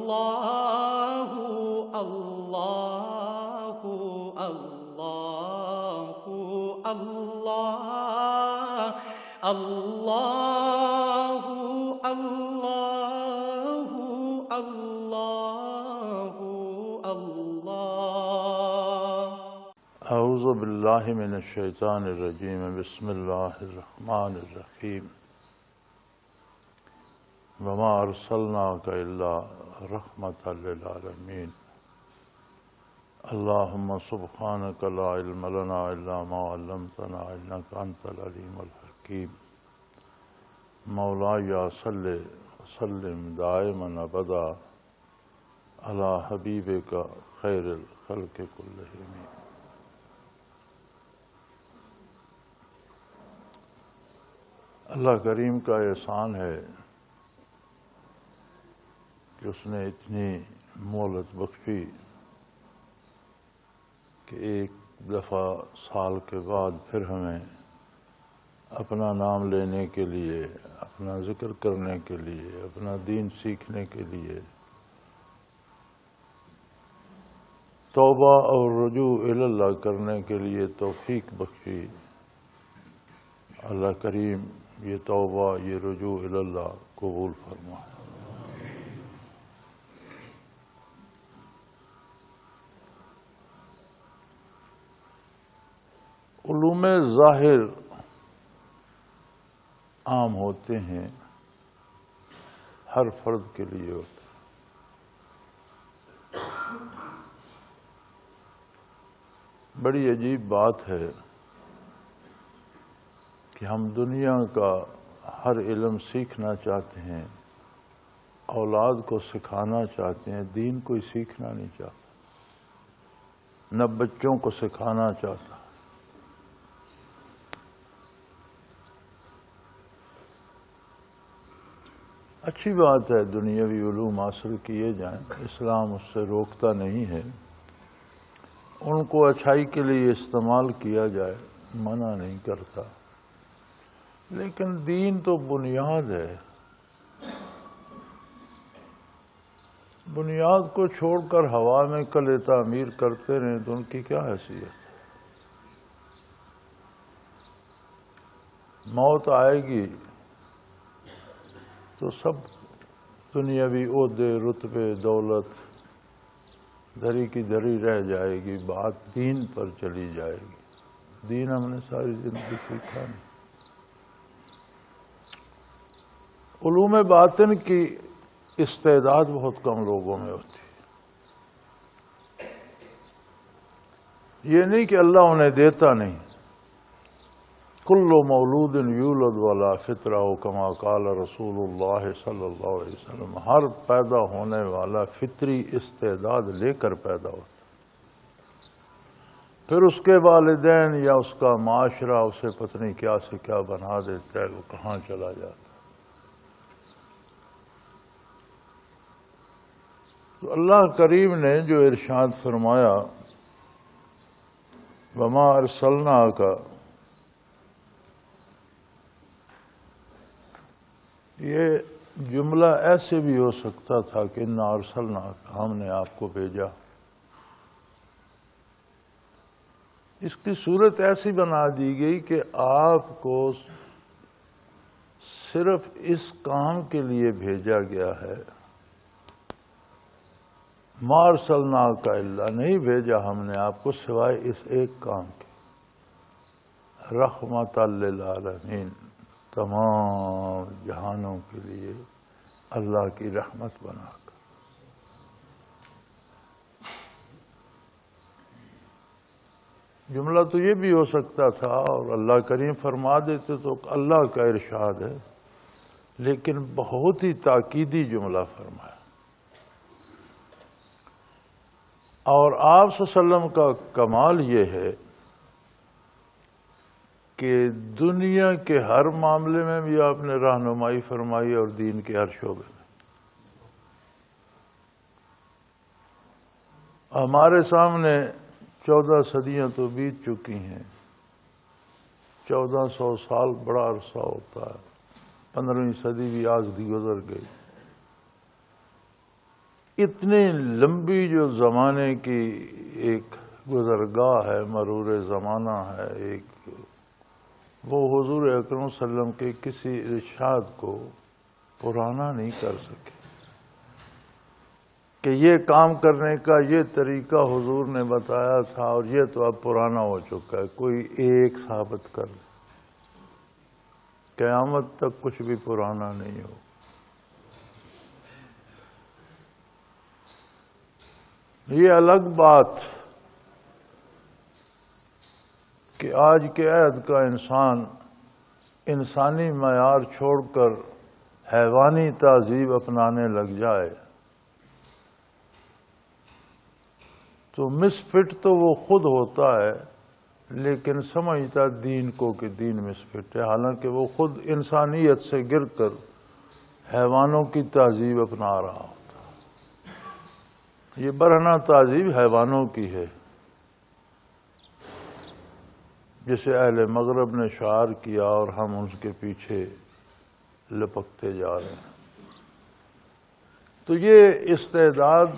اللہ اللہ اللہ اللہ اللہ اللہ اللہ اللہ۔ اعوذ باللہ من الشیطان الرجیم، بسم اللہ الرحمن الرحیم۔ وما ارسلناک الا رحمۃ للعالمین۔ اللہم سبحانک لا علم لنا الا ما علمتنا انک انت العلیم الحکیم۔ مولاي صلی وسلم دائما ابدا علی حبیبک خیر الخلق کلہم۔ اللہ کریم کا احسان ہے کہ اس نے اتنی مہلت بخشی کہ ایک دفعہ سال کے بعد پھر ہمیں اپنا نام لینے کے لیے، اپنا ذکر کرنے کے لیے، اپنا دین سیکھنے کے لیے توبہ اور رجوع الی اللہ کرنے کے لیے توفیق بخشی۔ اللہ کریم یہ توبہ، یہ رجوع الی اللہ قبول فرمائے۔ علوم ظاہر عام ہوتے ہیں، ہر فرد کے لیے ہوتے ہیں۔ بڑی عجیب بات ہے کہ ہم دنیا کا ہر علم سیکھنا چاہتے ہیں، اولاد کو سکھانا چاہتے ہیں، دین کوئی سیکھنا نہیں چاہتا، نہ بچوں کو سکھانا چاہتا۔ اچھی بات ہے دنیاوی علوم حاصل کیے جائیں، اسلام اس سے روکتا نہیں ہے، ان کو اچھائی کے لیے استعمال کیا جائے، منع نہیں کرتا، لیکن دین تو بنیاد ہے۔ بنیاد کو چھوڑ کر ہوا میں کلے تعمیر کرتے رہیں تو ان کی کیا حیثیت ہے؟ موت آئے گی تو سب دنیاوی عہدے، رتبے، دولت دھری کی دھری رہ جائے گی، بات دین پر چلی جائے گی۔ دین ہم نے ساری زندگی سیکھا نہیں۔ علوم باطن کی استعداد بہت کم لوگوں میں ہوتی ہے۔ یہ نہیں کہ اللہ انہیں دیتا نہیں۔ کل مولود یولد ولا فطرہ کما قال رسول اللہ صلی اللہ علیہ وسلم، ہر پیدا ہونے والا فطری استعداد لے کر پیدا ہوتا، پھر اس کے والدین یا اس کا معاشرہ اسے پتہ نہیں کیا سے کیا بنا دیتا ہے، وہ کہاں چلا جاتا۔ تو اللہ کریم نے جو ارشاد فرمایا وما ارسلناک، یہ جملہ ایسے بھی ہو سکتا تھا کہ انا ارسلناک، ہم نے آپ کو بھیجا۔ اس کی صورت ایسی بنا دی گئی کہ آپ کو صرف اس کام کے لیے بھیجا گیا ہے۔ ما ارسلناک الا، نہیں بھیجا ہم نے آپ کو سوائے اس ایک کام کے، رحمۃ للعالمین، تمام جہانوں کے لیے اللہ کی رحمت بنا کر۔ جملہ تو یہ بھی ہو سکتا تھا اور اللہ کریم فرما دیتے تو اللہ کا ارشاد ہے، لیکن بہت ہی تاکیدی جملہ فرمایا۔ اور آپ صلی اللہ علیہ وسلم کا کمال یہ ہے کہ دنیا کے ہر معاملے میں بھی آپ نے رہنمائی فرمائی اور دین کے ہر شعبے میں۔ ہمارے سامنے 14 صدیاں تو بیت چکی ہیں، 1400 سال بڑا عرصہ ہوتا ہے، 15ویں صدی بھی آج بھی گزر گئی۔ اتنی لمبی جو زمانے کی ایک گزرگاہ ہے، مرور زمانہ ہے ایک، وہ حضور اکرم صلی اللہ علیہ وسلم کے کسی ارشاد کو پرانا نہیں کر سکے کہ یہ کام کرنے کا یہ طریقہ حضور نے بتایا تھا اور یہ تو اب پرانا ہو چکا ہے، کوئی ایک ثابت کر دے، قیامت تک کچھ بھی پرانا نہیں ہو۔ یہ الگ بات کہ آج کے عہد کا انسان انسانی معیار چھوڑ کر حیوانی تہذیب اپنانے لگ جائے تو مس فٹ تو وہ خود ہوتا ہے، لیکن سمجھتا دین کو کہ دین مس فٹ ہے، حالانکہ وہ خود انسانیت سے گر کر حیوانوں کی تہذیب اپنا رہا ہوتا۔ یہ برہنہ تہذیب حیوانوں کی ہے، جسے اہل مغرب نے شعار کیا اور ہم ان کے پیچھے لپکتے جا رہے ہیں۔ تو یہ استعداد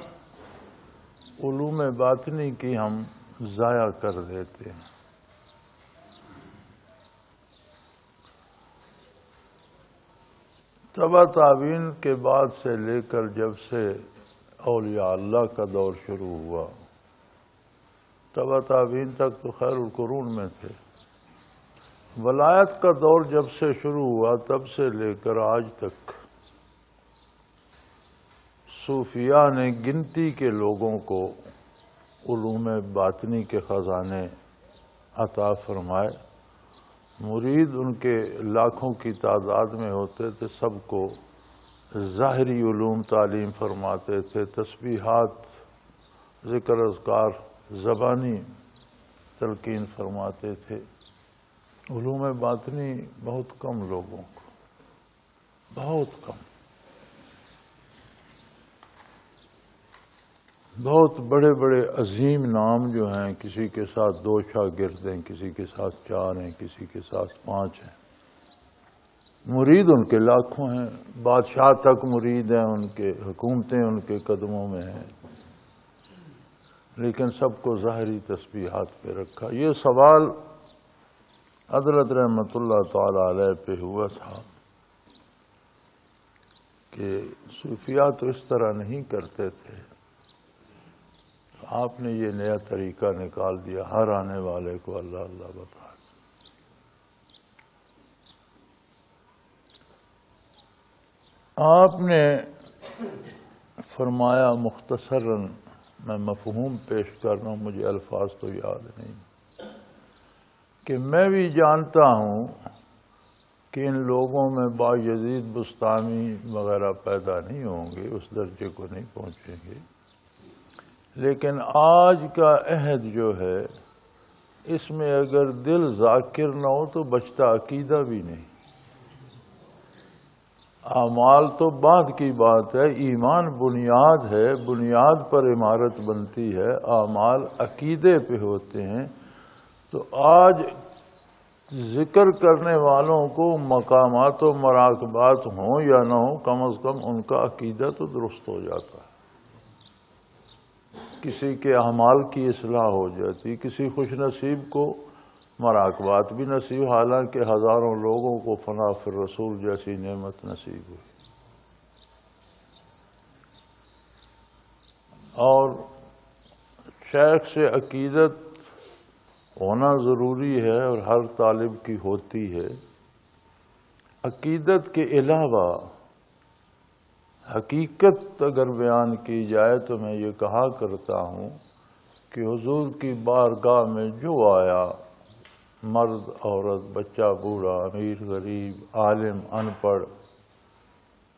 علوم باطنی کی ہم ضائع کر دیتے ہیں۔ تبا تعبین کے بعد سے لے کر جب سے اولیاء اللہ کا دور شروع ہوا، تبا تعبین تک تو خیر القرون میں تھے، ولایت کا دور جب سے شروع ہوا تب سے لے کر آج تک صوفیاء نے گنتی کے لوگوں کو علوم باطنی کے خزانے عطا فرمائے۔ مرید ان کے لاکھوں کی تعداد میں ہوتے تھے، سب کو ظاہری علوم تعلیم فرماتے تھے، تسبیحات، ذکر اذکار زبانی تلقین فرماتے تھے۔ علوم باطنی بہت کم لوگوں کو، بہت کم۔ بہت بڑے بڑے عظیم نام جو ہیں، کسی کے ساتھ 2 شاگرد ہیں، کسی کے ساتھ 4 ہیں، کسی کے ساتھ 5 ہیں، مرید ان کے لاکھوں ہیں، بادشاہ تک مرید ہیں ان کے، حکومتیں ان کے قدموں میں ہیں، لیکن سب کو ظاہری تسبیحات پہ رکھا۔ یہ سوال حضرت رحمت اللہ تعالی علیہ پہ ہوا تھا کہ صوفیاء تو اس طرح نہیں کرتے تھے، آپ نے یہ نیا طریقہ نکال دیا، ہر آنے والے کو اللہ اللہ بتا۔ آپ نے فرمایا مختصراً، میں مفہوم پیش کر رہا ہوں، مجھے الفاظ تو یاد نہیں، کہ میں بھی جانتا ہوں کہ ان لوگوں میں بایزید بستامی وغیرہ پیدا نہیں ہوں گے، اس درجے کو نہیں پہنچیں گے، لیکن آج کا عہد جو ہے اس میں اگر دل ذاکر نہ ہو تو بچتا عقیدہ بھی نہیں۔ اعمال تو بعد کی بات ہے، ایمان بنیاد ہے، بنیاد پر عمارت بنتی ہے، اعمال عقیدے پہ ہوتے ہیں۔ تو آج ذکر کرنے والوں کو مقامات و مراقبات ہوں یا نہ ہوں، کم از کم ان کا عقیدہ تو درست ہو جاتا ہے، کسی کے اعمال کی اصلاح ہو جاتی، کسی خوش نصیب کو مراقبات بھی نصیب، حالانکہ ہزاروں لوگوں کو فنا فی الرسول جیسی نعمت نصیب ہوئی۔ اور شیخ سے عقیدت ہونا ضروری ہے اور ہر طالب کی ہوتی ہے۔ عقیدت کے علاوہ حقیقت اگر بیان کی جائے تو میں یہ کہا کرتا ہوں کہ حضور کی بارگاہ میں جو آیا، مرد عورت، بچہ بوڑھا، امیر غریب، عالم ان پڑھ،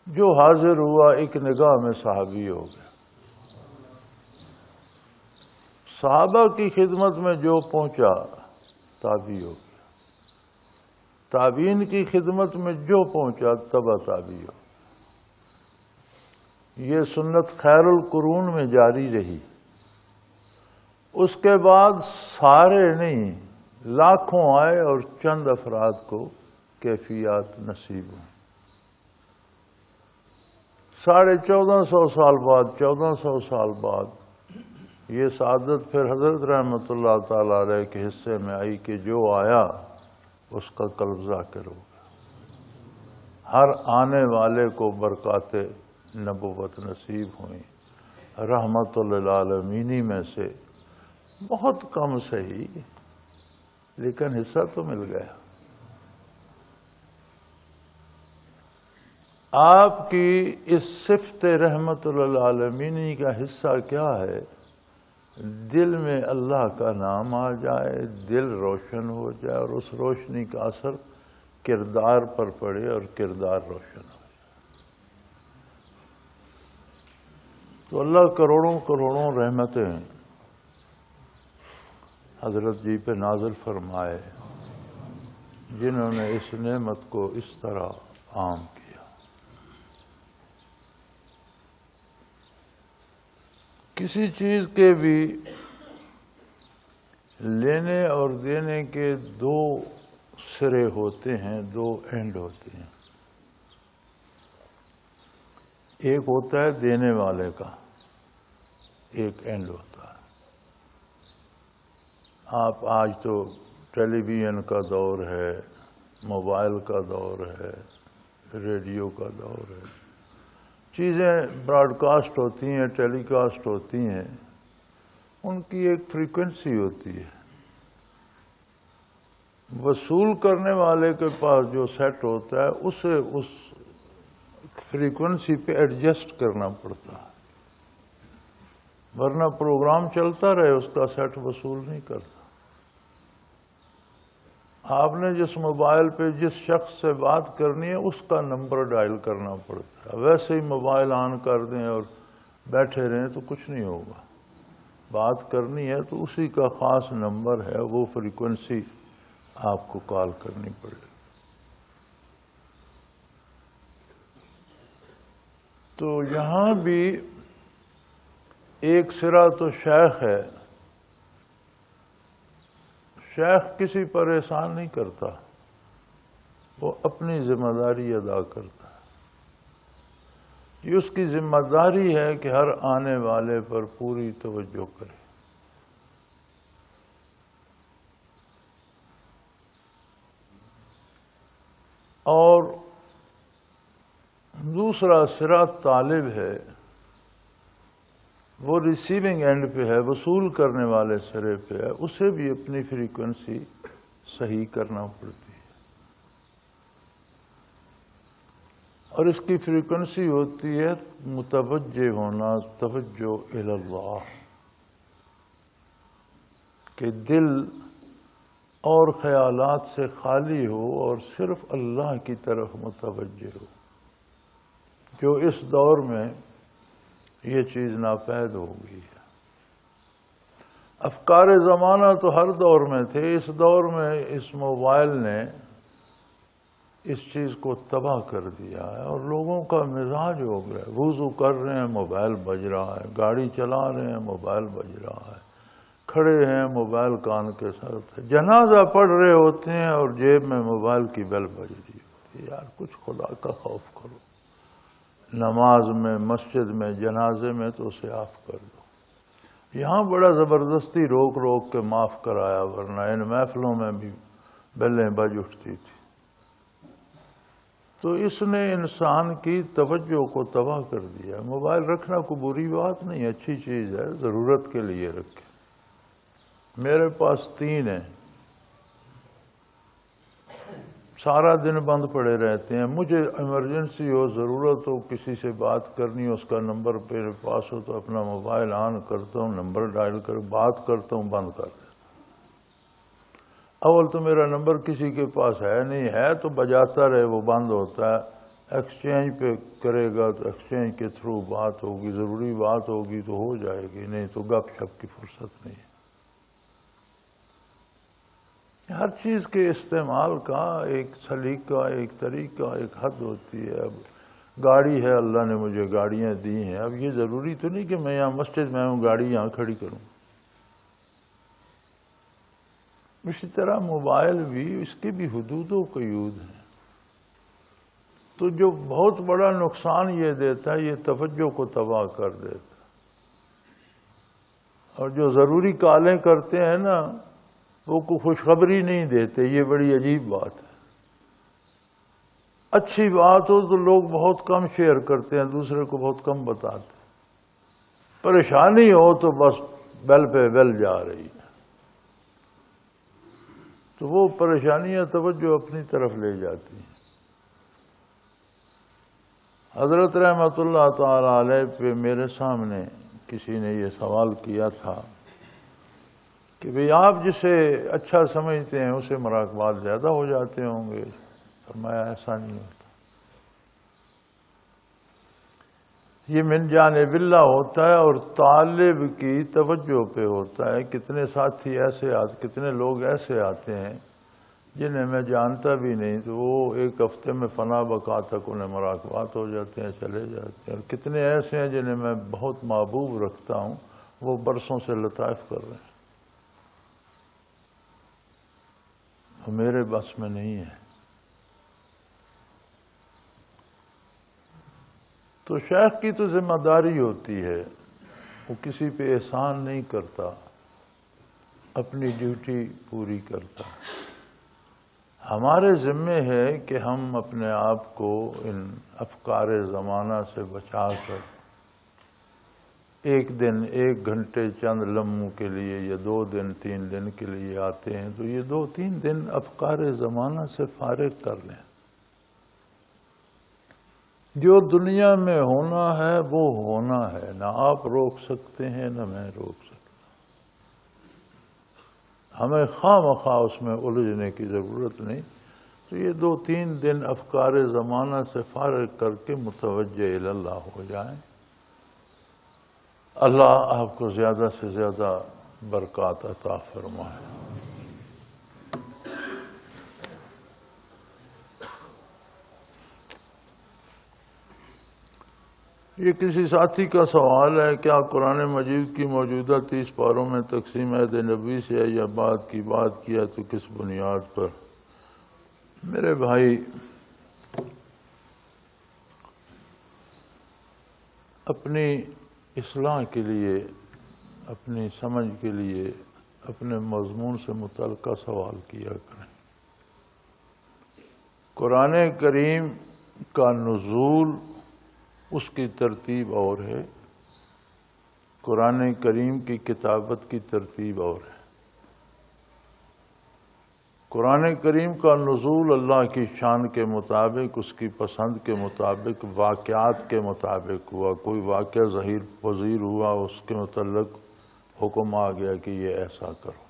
جو حاضر ہوا ایک نگاہ میں صحابی ہو گیا۔ صحابہ کی خدمت میں جو پہنچا تابعی ہو گیا، تابعین کی خدمت میں جو پہنچا تبع تابعی ہو گیا۔ یہ سنت خیر القرون میں جاری رہی، اس کے بعد سارے نہیں، لاکھوں آئے اور چند افراد کو کیفیات نصیب ہوئیں۔ 1450 سال بعد 1400 سال بعد یہ سعادت پھر حضرت رحمۃ اللہ تعالیٰ علیہ کے حصے میں آئی کہ جو آیا اس کا قلب ذاکر ہو گیا. ہر آنے والے کو برکات نبوت نصیب ہوئیں، رحمت للعالمینی میں سے بہت کم صحیح لیکن حصہ تو مل گیا. آپ کی اس صفت رحمت للعالمینی کا حصہ کیا ہے؟ دل میں اللہ کا نام آ جائے، دل روشن ہو جائے اور اس روشنی کا اثر کردار پر پڑے اور کردار روشن ہو جائے. تو اللہ کروڑوں کروڑوں رحمتیں حضرت جی پہ نازل فرمائے جنہوں نے اس نعمت کو اس طرح عام کیا. کسی چیز کے بھی لینے اور دینے کے دو سرے ہوتے ہیں، دو اینڈ ہوتے ہیں. ایک ہوتا ہے دینے والے کا، ایک اینڈ ہوتا ہے. آپ آج تو ٹیلی ویژن کا دور ہے، موبائل کا دور ہے، ریڈیو کا دور ہے. چیزیں براڈ کاسٹ ہوتی ہیں، ٹیلی کاسٹ ہوتی ہیں، ان کی ایک فریکوینسی ہوتی ہے. وصول کرنے والے کے پاس جو سیٹ ہوتا ہے اسے اس فریکوینسی پہ ایڈجسٹ کرنا پڑتا ہے، ورنہ پروگرام چلتا رہے اس کا سیٹ وصول نہیں کرتا. آپ نے جس موبائل پہ جس شخص سے بات کرنی ہے اس کا نمبر ڈائل کرنا پڑتا ہے. ویسے ہی موبائل آن کر دیں اور بیٹھے رہیں تو کچھ نہیں ہوگا. بات کرنی ہے تو اسی کا خاص نمبر ہے، وہ فریکوینسی آپ کو کال کرنی پڑے گی. تو یہاں بھی ایک سرا تو شیخ ہے. شیخ کسی پر احسان نہیں کرتا، وہ اپنی ذمہ داری ادا کرتا ہے. یہ اس کی ذمہ داری ہے کہ ہر آنے والے پر پوری توجہ کرے. اور دوسرا سرا طالب ہے، وہ ریسیونگ اینڈ پہ ہے، وصول کرنے والے سرے پہ ہے. اسے بھی اپنی فریکوینسی صحیح کرنا پڑتی ہے، اور اس کی فریکوینسی ہوتی ہے متوجہ ہونا، توجہ الی اللہ، کہ دل اور خیالات سے خالی ہو اور صرف اللہ کی طرف متوجہ ہو. جو اس دور میں یہ چیز ناپید ہو گئی ہے. افکار زمانہ تو ہر دور میں تھے، اس دور میں اس موبائل نے اس چیز کو تباہ کر دیا ہے اور لوگوں کا مزاج ہو گیا. وضو کر رہے ہیں موبائل بج رہا ہے، گاڑی چلا رہے ہیں موبائل بج رہا ہے، کھڑے ہیں موبائل کان کے ساتھ، جنازہ پڑھ رہے ہوتے ہیں اور جیب میں موبائل کی بیل بج رہی ہوتی ہے. یار کچھ خدا کا خوف کرو. نماز میں، مسجد میں، جنازے میں تو اسے آف کر دو. یہاں بڑا زبردستی روک روک کے معاف کرایا، ورنہ ان محفلوں میں بھی بیلیں بج اٹھتی تھی. تو اس نے انسان کی توجہ کو تباہ کر دیا. موبائل رکھنا کوئی بری بات نہیں، اچھی چیز ہے، ضرورت کے لیے رکھے. میرے پاس 3 ہیں، سارا دن بند پڑے رہتے ہیں. مجھے ایمرجنسی ہو، ضرورت ہو، کسی سے بات کرنی ہو، اس کا نمبر میرے پاس ہو تو اپنا موبائل آن کرتا ہوں، نمبر ڈائل کر بات کرتا ہوں، بند کر دیتا ہوں. اول تو میرا نمبر کسی کے پاس ہے نہیں، ہے تو بجاتا رہے، وہ بند ہوتا ہے. ایکسچینج پہ کرے گا تو ایکسچینج کے تھرو بات ہوگی، ضروری بات ہوگی تو ہو جائے گی، نہیں تو گپ شپ کی فرصت نہیں ہے. ہر چیز کے استعمال کا ایک سلیقہ، ایک طریقہ، ایک حد ہوتی ہے. اب گاڑی ہے، اللہ نے مجھے گاڑیاں دی ہیں، اب یہ ضروری تو نہیں کہ میں یہاں مسجد میں ہوں گاڑی یہاں کھڑی کروں. اسی طرح موبائل بھی، اس کی بھی حدود و قیود ہیں. تو جو بہت بڑا نقصان یہ دیتا ہے، یہ توجہ کو تباہ کر دیتا ہے۔ اور جو ضروری کالیں کرتے ہیں نا، وہ کوئی خوشخبری نہیں دیتے، یہ بڑی عجیب بات ہے۔ اچھی بات ہو تو لوگ بہت کم شیئر کرتے ہیں، دوسرے کو بہت کم بتاتے ہیں۔ پریشانی ہو تو بس بیل پہ بیل جا رہی ہے، تو وہ پریشانیاں توجہ اپنی طرف لے جاتی ہیں۔ حضرت رحمت اللہ تعالی علیہ پہ میرے سامنے کسی نے یہ سوال کیا تھا کہ بھئی آپ جسے اچھا سمجھتے ہیں اسے مراقبات زیادہ ہو جاتے ہوں گے۔ فرمایا ایسا نہیں ہوتا، یہ من جانب اللہ ہوتا ہے اور طالب کی توجہ پہ ہوتا ہے۔ کتنے ساتھی ایسے کتنے لوگ ایسے آتے ہیں جنہیں میں جانتا بھی نہیں، تو وہ ایک ہفتے میں فنا بقا تک انہیں مراقبات ہو جاتے ہیں، چلے جاتے ہیں۔ اور کتنے ایسے ہیں جنہیں میں بہت محبوب رکھتا ہوں، وہ برسوں سے لطائف کر رہے ہیں، وہ میرے بس میں نہیں ہے۔ تو شیخ کی تو ذمہ داری ہوتی ہے، وہ کسی پہ احسان نہیں کرتا، اپنی ڈیوٹی پوری کرتا۔ ہمارے ذمے ہے کہ ہم اپنے آپ کو ان افکار زمانہ سے بچا کر ایک دن، ایک گھنٹے، چند لمحوں کے لیے یا 2 دن 3 دن کے لیے آتے ہیں، تو یہ 2-3 دن افکار زمانہ سے فارغ کر لیں۔ جو دنیا میں ہونا ہے وہ ہونا ہے، نہ آپ روک سکتے ہیں نہ میں روک سکتا۔ ہمیں خواہ مخواہ اس میں الجھنے کی ضرورت نہیں۔ تو یہ 2-3 دن افکار زمانہ سے فارغ کر کے متوجہ اللہ ہو جائیں۔ اللہ آپ کو زیادہ سے زیادہ برکات عطا فرمائے۔ یہ کسی ساتھی کا سوال ہے، کیا قرآن مجید کی موجودہ 30 پاروں میں تقسیم عہد نبوی سے ہے یا بعد کی بات کیا تو کس بنیاد پر؟ میرے بھائی، اپنی اصلاح کے لیے، اپنی سمجھ کے لیے اپنے مضمون سے متعلقہ سوال کیا کریں۔ قرآن کریم کا نزول، اس کی ترتیب اور ہے، قرآن کریم کی کتابت کی ترتیب اور ہے۔ قرآن کریم کا نزول اللہ کی شان کے مطابق، اس کی پسند کے مطابق، واقعات کے مطابق ہوا۔ کوئی واقعہ ظہیر پذیر ہوا، اس کے متعلق حکم آ گیا کہ یہ ایسا کرو۔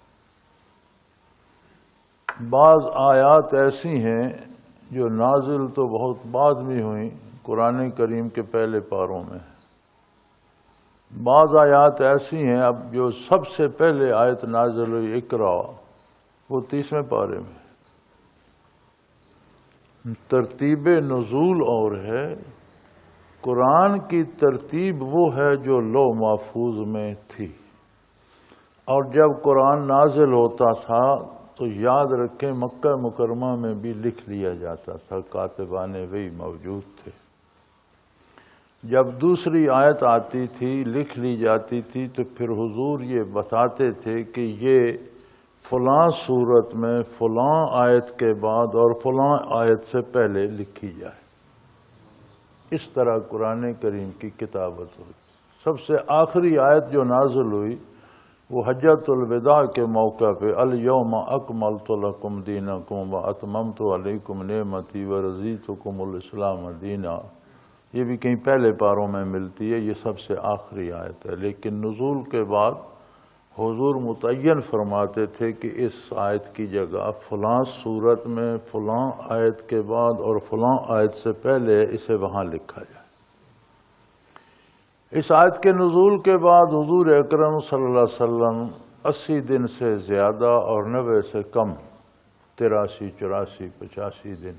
بعض آیات ایسی ہیں جو نازل تو بہت بعد میں ہوئیں، قرآن کریم کے پہلے پاروں میں۔ بعض آیات ایسی ہیں اب جو سب سے پہلے آیت نازل ہوئی اقرا، وہ 30ویں پارے میں۔ ترتیب نزول اور ہے، قرآن کی ترتیب وہ ہے جو لوح محفوظ میں تھی۔ اور جب قرآن نازل ہوتا تھا تو یاد رکھیں مکہ مکرمہ میں بھی لکھ لیا جاتا تھا، کاتبان وحی موجود تھے۔ جب دوسری آیت آتی تھی، لکھ لی جاتی تھی، تو پھر حضور یہ بتاتے تھے کہ یہ فلاں صورت میں فلاں آیت کے بعد اور فلاں آیت سے پہلے لکھی جائے۔ اس طرح قرآن کریم کی کتابت ہوئی۔ سب سے آخری آیت جو نازل ہوئی وہ حجۃ الوداع کے موقع پہ، الیوم اکملت لکم دینکم واتممت علیکم نعمتی ورضیتکم الاسلام دینا۔ یہ بھی کہیں پہلے پاروں میں ملتی ہے، یہ سب سے آخری آیت ہے۔ لیکن نزول کے بعد حضور متعین فرماتے تھے کہ اس آیت کی جگہ فلاں صورت میں فلاں آیت کے بعد اور فلاں آیت سے پہلے اسے وہاں لکھا جائے۔ اس آیت کے نزول کے بعد حضور اکرم صلی اللہ علیہ وسلم 80 دن سے زیادہ اور 90 سے کم، 83 84 85 دن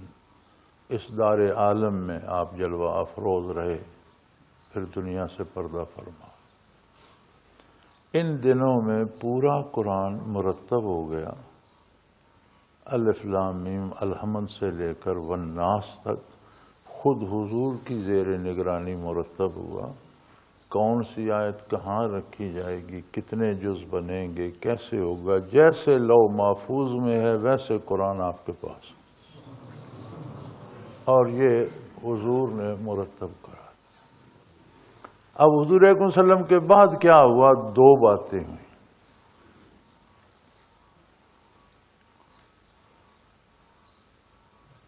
اس دار عالم میں آپ جلوہ افروز رہے، پھر دنیا سے پردہ فرما۔ ان دنوں میں پورا قرآن مرتب ہو گیا، الف لام میم الحمد سے لے کر والناس تک، خود حضور کی زیر نگرانی مرتب ہوا، کون سی آیت کہاں رکھی جائے گی، کتنے جز بنیں گے، کیسے ہوگا، جیسے لوح محفوظ میں ہے ویسے قرآن آپ کے پاس، اور یہ حضور نے مرتب کرا۔ اب حضور اکرم صلی اللہ علیہ وسلم کے بعد کیا ہوا؟ دو باتیں ہوئیں۔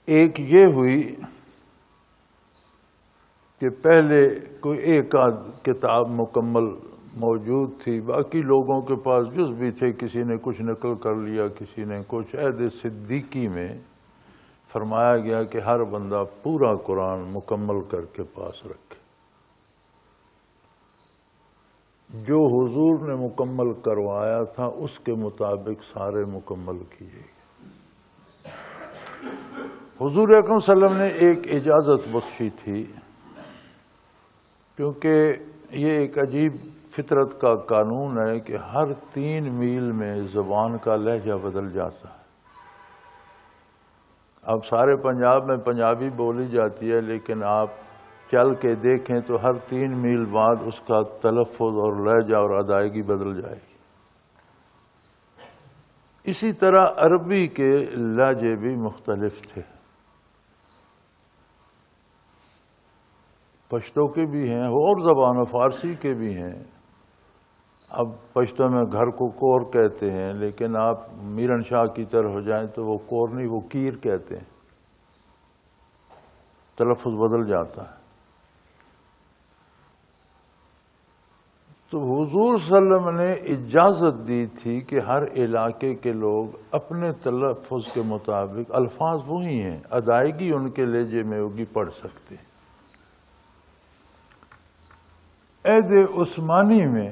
ایک یہ ہوئی کہ پہلے کوئی ایک آدھ کتاب مکمل موجود تھی، باقی لوگوں کے پاس جز بھی تھے، کسی نے کچھ نقل کر لیا، کسی نے کچھ۔ عہد صدیقی میں فرمایا گیا کہ ہر بندہ پورا قرآن مکمل کر کے پاس رکھے، جو حضور نے مکمل کروایا تھا اس کے مطابق سارے مکمل کیے گئے۔ حضور اکرم صلی اللہ علیہ وسلم نے ایک اجازت بخشی تھی، کیونکہ یہ ایک عجیب فطرت کا قانون ہے کہ ہر 3 میل میں زبان کا لہجہ بدل جاتا ہے۔ اب سارے پنجاب میں پنجابی بولی جاتی ہے، لیکن آپ چل کے دیکھیں تو ہر 3 میل بعد اس کا تلفظ اور لہجہ اور ادائیگی بدل جائے گی۔ اسی طرح عربی کے لہجے بھی مختلف تھے، پشتو کے بھی ہیں اور زبان فارسی کے بھی ہیں۔ اب پشتو میں گھر کو کور کہتے ہیں، لیکن آپ میرن شاہ کی طرح ہو جائیں تو وہ کور نہیں، وہ کیر کہتے ہیں، تلفظ بدل جاتا ہے۔ تو حضور صلی اللہ علیہ وسلم نے اجازت دی تھی کہ ہر علاقے کے لوگ اپنے تلفظ کے مطابق، الفاظ وہی ہیں، ادائیگی ان کے لہجے میں ہوگی، پڑھ سکتے ہیں۔ عہد عثمانی میں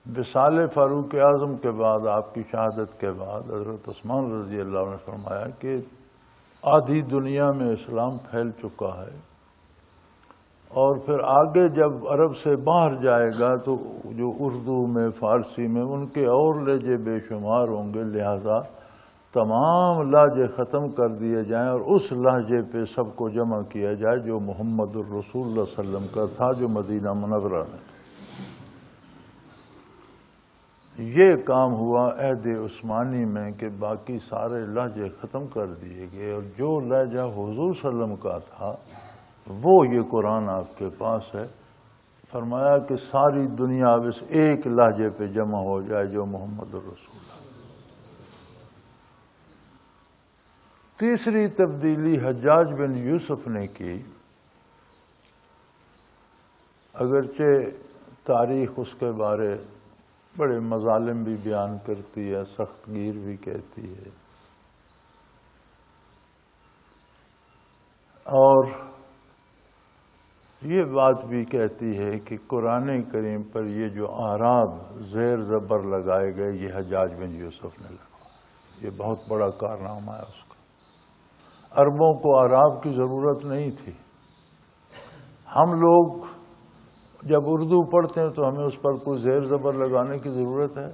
وصال فاروق اعظم کے بعد، آپ کی شہادت کے بعد، حضرت عثمان رضی اللہ عنہ نے فرمایا کہ آدھی دنیا میں اسلام پھیل چکا ہے، اور پھر آگے جب عرب سے باہر جائے گا تو جو اردو میں، فارسی میں، ان کے اور لہجے بے شمار ہوں گے، لہذا تمام لہجے ختم کر دیے جائیں اور اس لہجے پہ سب کو جمع کیا جائے جو محمد الرسول اللہ صلی اللہ علیہ وسلم کا تھا، جو مدینہ منورہ میں تھا۔ یہ کام ہوا عہد عثمانی میں کہ باقی سارے لہجے ختم کر دیے گئے، اور جو لہجہ حضور صلی اللہ علیہ وسلم کا تھا وہ یہ قرآن آپ کے پاس ہے۔ فرمایا کہ ساری دنیا اب اس ایک لہجے پہ جمع ہو جائے جو محمد الرسول اللہ۔ تیسری تبدیلی حجاج بن یوسف نے کی، اگرچہ تاریخ اس کے بارے بڑے مظالم بھی بیان کرتی ہے، سخت گیر بھی کہتی ہے، اور یہ بات بھی کہتی ہے کہ قرآن کریم پر یہ جو اعراب زیر زبر لگائے گئے، یہ حجاج بن یوسف نے لگایا۔ یہ بہت بڑا کارنامہ ہے اس کا۔ عربوں کو اعراب کی ضرورت نہیں تھی۔ ہم لوگ جب اردو پڑھتے ہیں تو ہمیں اس پر کوئی زیر زبر لگانے کی ضرورت ہے؟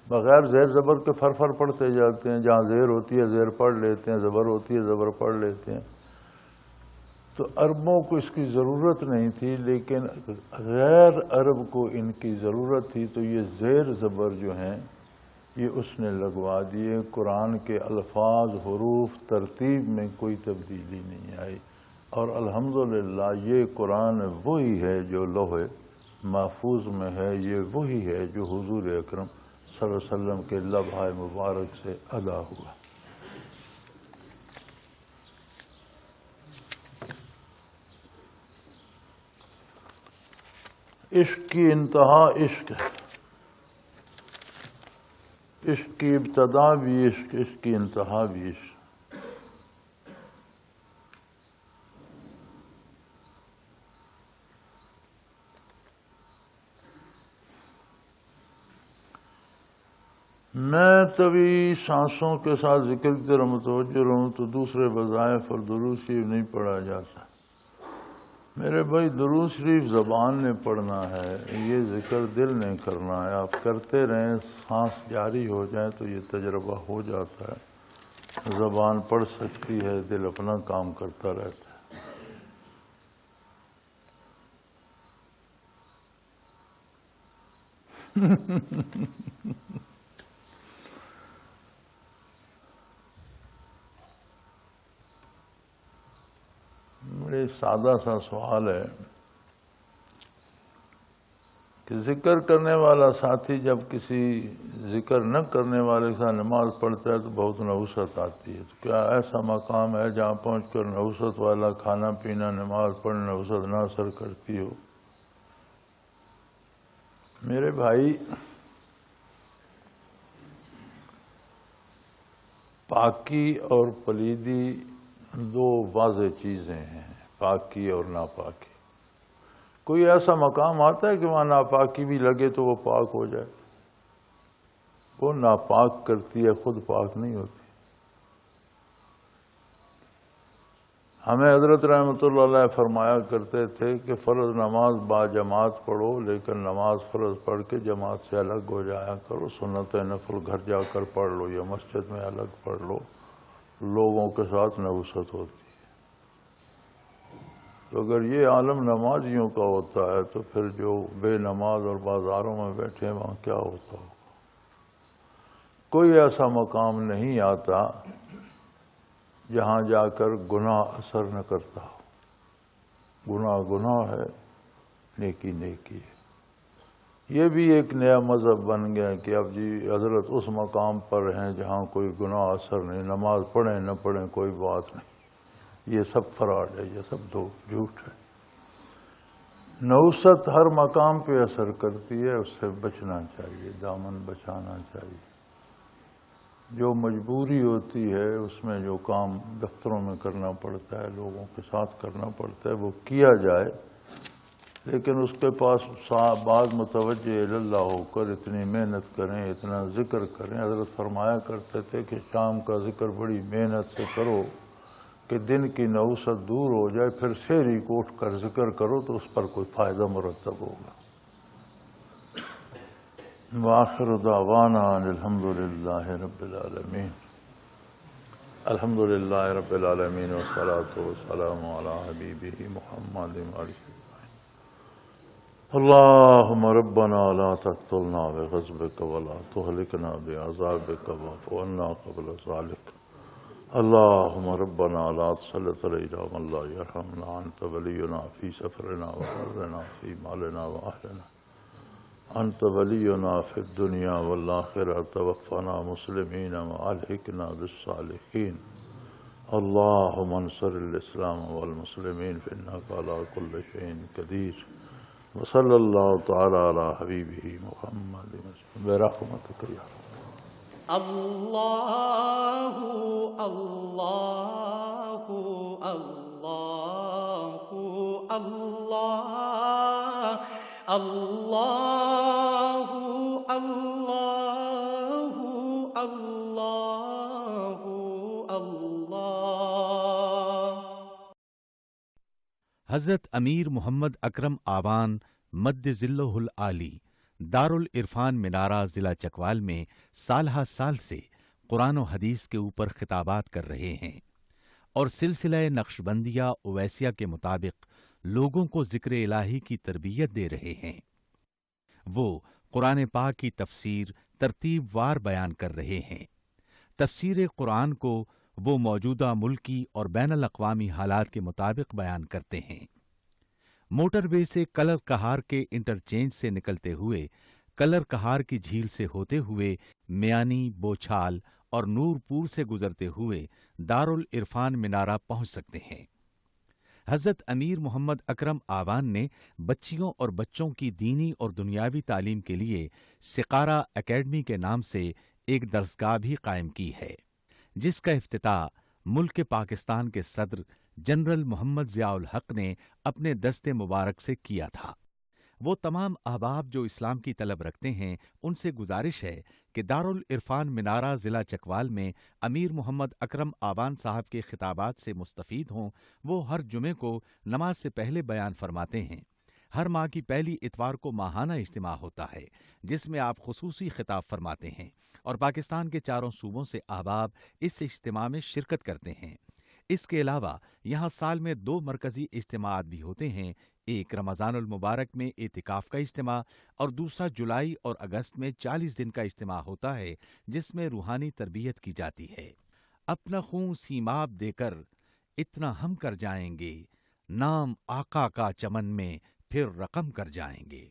بغیر زیر زبر کے فر پڑھتے جاتے ہیں، جہاں زیر ہوتی ہے زیر پڑھ لیتے ہیں، زبر ہوتی ہے زبر پڑھ لیتے ہیں۔ تو عربوں کو اس کی ضرورت نہیں تھی، لیکن غیر عرب کو ان کی ضرورت تھی، تو یہ زیر زبر جو ہیں یہ اس نے لگوا دیے۔ قرآن کے الفاظ، حروف، ترتیب میں کوئی تبدیلی نہیں آئی، اور الحمدللہ یہ قرآن وہی ہے جو لوح محفوظ میں ہے، یہ وہی ہے جو حضور اکرم صلی اللہ علیہ وسلم کے لمحہ مبارک سے ادا ہوا۔ عشق کی انتہا عشق ہے، عشق کی ابتدا بھی عشق، عشق کی انتہا بھی عشق۔ میں طویل سانسوں کے ساتھ ذکر کی طرف متوجہ رہوں تو دوسرے وظائف اور درود شریف نہیں پڑھا جاتا۔ میرے بھائی، درود شریف زبان نے پڑھنا ہے، یہ ذکر دل نے کرنا ہے۔ آپ کرتے رہیں، سانس جاری ہو جائے تو یہ تجربہ ہو جاتا ہے۔ زبان پڑھ سکتی ہے، دل اپنا کام کرتا رہتا ہے۔ بڑے سادہ سا سوال ہے کہ ذکر کرنے والا ساتھی جب کسی ذکر نہ کرنے والے کے ساتھ نماز پڑھتا ہے تو بہت نحوست آتی ہے۔ تو کیا ایسا مقام ہے جہاں پہنچ کر نحوست والا کھانا پینا نماز پڑھنا نحوست نہ اثر کرتی ہو؟ میرے بھائی، پاکی اور پلیدی دو واضح چیزیں ہیں، پاکی اور ناپاکی۔ کوئی ایسا مقام آتا ہے کہ وہاں ناپاکی بھی لگے تو وہ پاک ہو جائے؟ وہ ناپاک کرتی ہے، خود پاک نہیں ہوتی۔ ہمیں حضرت رحمۃ اللہ علیہ فرمایا کرتے تھے کہ فرض نماز با جماعت پڑھو، لیکن نماز فرض پڑھ کے جماعت سے الگ ہو جایا کرو۔ سنت نفل گھر جا کر پڑھ لو یا مسجد میں الگ پڑھ لو، لوگوں کے ساتھ نحوست ہوتی ہے۔ تو اگر یہ عالم نمازیوں کا ہوتا ہے تو پھر جو بے نماز اور بازاروں میں بیٹھے ہیں وہاں کیا ہوتا ہوگا؟ کوئی ایسا مقام نہیں آتا جہاں جا کر گناہ اثر نہ کرتا ہو۔ گناہ گناہ ہے، نیکی نیکی ہے۔ یہ بھی ایک نیا مذہب بن گیا کہ اب جی حضرت اس مقام پر ہیں جہاں کوئی گناہ اثر نہیں، نماز پڑھیں نہ پڑھیں کوئی بات نہیں۔ یہ سب فراڈ ہے، یہ سب جھوٹ ہے۔ نحوست ہر مقام پہ اثر کرتی ہے، اس سے بچنا چاہیے، دامن بچانا چاہیے۔ جو مجبوری ہوتی ہے، اس میں جو کام دفتروں میں کرنا پڑتا ہے، لوگوں کے ساتھ کرنا پڑتا ہے، وہ کیا جائے، لیکن اس کے پاس بعض متوجہ اللہ ہو کر اتنی محنت کریں، اتنا ذکر کریں۔ حضرت فرمایا کرتے تھے کہ شام کا ذکر بڑی محنت سے کرو کہ دن کی نحوست دور ہو جائے، پھر سحری کو اٹھ کر ذکر کرو تو اس پر کوئی فائدہ مرتب ہوگا۔ وآخر دعوانا الحمد للہ رب العالمین۔ الحمد للہ رب العالمین والصلاة والسلام علی حبیبہ محمد اللہم ربنا لا تقتلنا بغضبک ولا تہلکنا بعذابک واعف عنا قبل ذلک۔ اللہم ربنا لا تسلط علینا من لا یرحمنا، انت ولینا فی سفرنا وحرنا فی مالنا واہلنا، انت ولینا فی الدنیا والآخرہ، توفنا مسلمین والحقنا بالصالحین۔ اللہم انصر الاسلام والمسلمین فإنک علی کل شیء قدیر۔ وصلی اللہ تعالی علی حبیبہ محمد برحمتک یا رب۔ اللہ اللہ اللہ اللہ اللہ اللہ اللہ اللہ۔ حضرت امیر محمد اکرم آوان مد ذلہ العالی دارالعرفان منارہ ضلع چکوال میں سالہ سال سے قرآن و حدیث کے اوپر خطابات کر رہے ہیں اور سلسلہ نقشبندیہ اویسیہ کے مطابق لوگوں کو ذکر الہی کی تربیت دے رہے ہیں۔ وہ قرآن پاک کی تفسیر ترتیب وار بیان کر رہے ہیں۔ تفسیر قرآن کو وہ موجودہ ملکی اور بین الاقوامی حالات کے مطابق بیان کرتے ہیں۔ موٹر وے سے کلر کہار کے انٹرچینج سے نکلتے ہوئے، کلر کہار کی جھیل سے ہوتے ہوئے، میانی، بوچھال اور نورپور سے گزرتے ہوئے دارالعرفان منارہ پہنچ سکتے ہیں۔ حضرت امیر محمد اکرم آوان نے بچیوں اور بچوں کی دینی اور دنیاوی تعلیم کے لیے سقارہ اکیڈمی کے نام سے ایک درسگاہ بھی قائم کی ہے، جس کا افتتاح ملک پاکستان کے صدر جنرل محمد ضیاء الحق نے اپنے دست مبارک سے کیا تھا۔ وہ تمام احباب جو اسلام کی طلب رکھتے ہیں، ان سے گزارش ہے کہ دارالعرفان منارہ ضلع چکوال میں امیر محمد اکرم آوان صاحب کے خطابات سے مستفید ہوں۔ وہ ہر جمعے کو نماز سے پہلے بیان فرماتے ہیں۔ ہر ماہ کی پہلی اتوار کو ماہانہ اجتماع ہوتا ہے جس میں آپ خصوصی خطاب فرماتے ہیں اور پاکستان کے چاروں صوبوں سے احباب اس اجتماع میں شرکت کرتے ہیں۔ اس کے علاوہ یہاں سال میں 2 مرکزی اجتماعات بھی ہوتے ہیں، ایک رمضان المبارک میں اعتکاف کا اجتماع اور دوسرا جولائی اور اگست میں 40 دن کا اجتماع ہوتا ہے جس میں روحانی تربیت کی جاتی ہے۔ اپنا خون سیماب دے کر اتنا ہم کر جائیں گے، نام آقا کا چمن میں پھر رقم کر جائیں گے۔